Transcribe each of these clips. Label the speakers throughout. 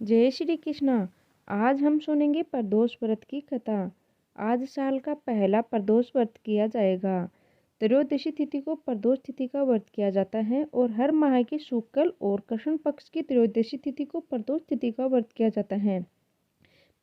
Speaker 1: जय श्री कृष्णा। आज हम सुनेंगे प्रदोष व्रत की कथा। आज साल का पहला प्रदोष व्रत किया जाएगा। त्रयोदशी तिथि को प्रदोष तिथि का व्रत किया जाता है और हर माह की शुक्ल और कृष्ण पक्ष की त्रयोदशी तिथि को प्रदोष तिथि का व्रत किया जाता है।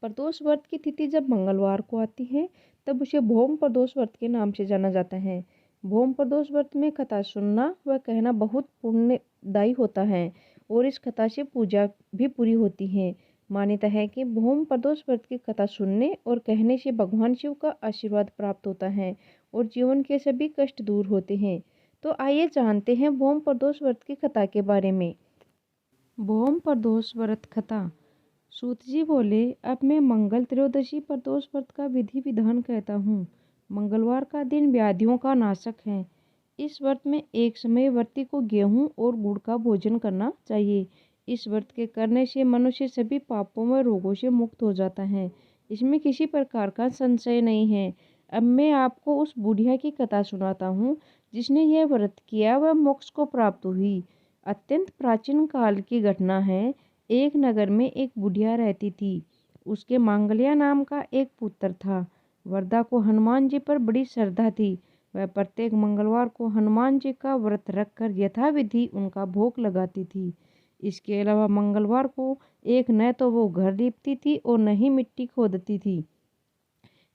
Speaker 1: प्रदोष व्रत की तिथि जब मंगलवार को आती है तब उसे भौम प्रदोष व्रत के नाम से जाना जाता है। भौम प्रदोष व्रत में कथा सुनना व कहना बहुत पुण्यदायी होता है और इस कथा से पूजा भी पूरी होती है। मान्यता है कि भौम प्रदोष व्रत की कथा सुनने और कहने से भगवान शिव का आशीर्वाद प्राप्त होता है और जीवन के सभी कष्ट दूर होते हैं। तो आइए जानते हैं भौम प्रदोष व्रत की कथा के बारे में। भौम प्रदोष व्रत कथा। सूत जी बोले, अब मैं मंगल त्रयोदशी प्रदोष व्रत का विधि विधान कहता हूँ। मंगलवार का दिन व्याधियों का नाशक है। इस व्रत में एक समय व्रती को गेहूं और गुड़ का भोजन करना चाहिए। इस व्रत के करने से मनुष्य सभी पापों व रोगों से मुक्त हो जाता है। इसमें किसी प्रकार का संशय नहीं है। अब मैं आपको उस बुढ़िया की कथा सुनाता हूँ जिसने यह व्रत किया वह मोक्ष को प्राप्त हुई। अत्यंत प्राचीन काल की घटना है। एक नगर में एक बुढ़िया रहती थी। उसके मांगल्या नाम का एक पुत्र था। वरदा को हनुमान जी पर बड़ी श्रद्धा थी। वह प्रत्येक मंगलवार को हनुमान जी का व्रत रखकर यथाविधि उनका भोग लगाती थी। इसके अलावा मंगलवार को एक न तो वो घर लीपती थी और न ही मिट्टी खोदती थी।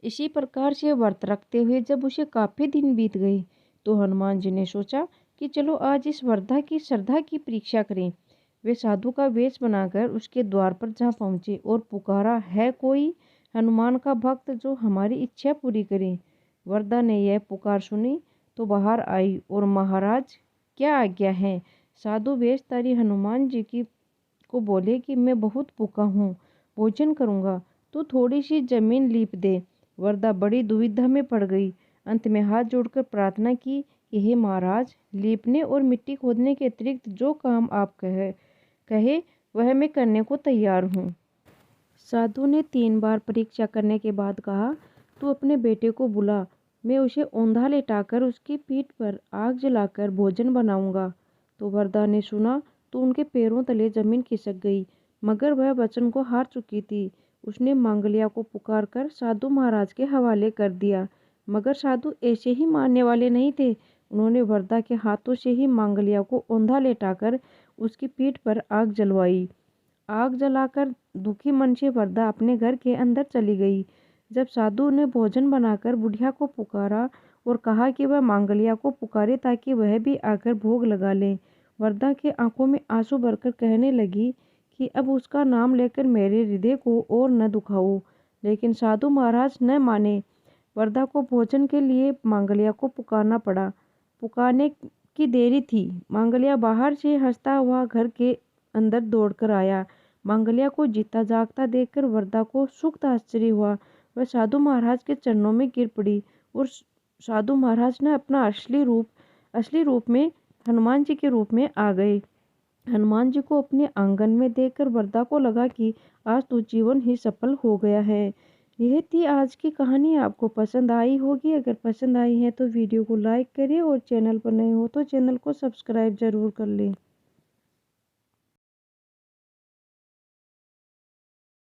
Speaker 1: इसी प्रकार से व्रत रखते हुए जब उसे काफी दिन बीत गए तो हनुमान जी ने सोचा कि चलो आज इस वरदा की श्रद्धा की परीक्षा करें। वे साधु का वेश बनाकर उसके द्वार पर जा पहुंचे और पुकारा, है कोई हनुमान का भक्त जो हमारी इच्छा पूरी करे। वरदा ने यह पुकार सुनी तो बाहर आई और महाराज क्या आज्ञा है। साधु वेशधारी हनुमान जी की को बोले कि मैं बहुत भूखा हूँ, भोजन करूँगा तो थोड़ी सी जमीन लीप दे। वरदा बड़ी दुविधा में पड़ गई। अंत में हाथ जोड़कर प्रार्थना की कि हे महाराज, लीपने और मिट्टी खोदने के अतिरिक्त जो काम आप कहे वह मैं करने को तैयार हूँ। साधु ने 3 बार परीक्षा करने के बाद कहा, तू अपने बेटे को बुला, मैं उसे औंधा लेटाकर उसकी पीठ पर आग जलाकर भोजन बनाऊंगा। तो वरदा ने सुना तो उनके पैरों तले जमीन खिसक गई, मगर वह वचन को हार चुकी थी। उसने मांगलिया को पुकारकर साधु महाराज के हवाले कर दिया, मगर साधु ऐसे ही मानने वाले नहीं थे। उन्होंने वरदा के हाथों से ही मांगलिया को औंधा लेटाकर उसकी पीठ पर आग जलवाई। आग जलाकर दुखी मन से वरदा अपने घर के अंदर चली गई। जब साधु ने भोजन बनाकर बुढ़िया को पुकारा और कहा कि वह मांगलिया को पुकारे ताकि वह भी आकर भोग लगा ले, वरदा के आंखों में आंसू भरकर कहने लगी कि अब उसका नाम लेकर मेरे हृदय को और न दुखाओ। लेकिन साधु महाराज न माने। वरदा को भोजन के लिए मांगलिया को पुकारना पड़ा। पुकारने की देरी थी। मांगलिया बाहर से हंसता हुआ घर के अंदर दौड़कर आया। मांगलिया को जीता जागता देखकर वरदा को सुख आश्चर्य हुआ। वह साधु महाराज के चरणों में गिर पड़ी और साधु महाराज ने अपना असली रूप में हनुमान जी के रूप में आ गए। हनुमान जी को अपने आंगन में देखकर वरदा को लगा कि आज तो जीवन ही सफल हो गया है। यह थी आज की कहानी। आपको पसंद आई होगी। अगर पसंद आई है तो वीडियो को लाइक करें और चैनल पर नए हो तो चैनल को सब्सक्राइब जरूर कर लें।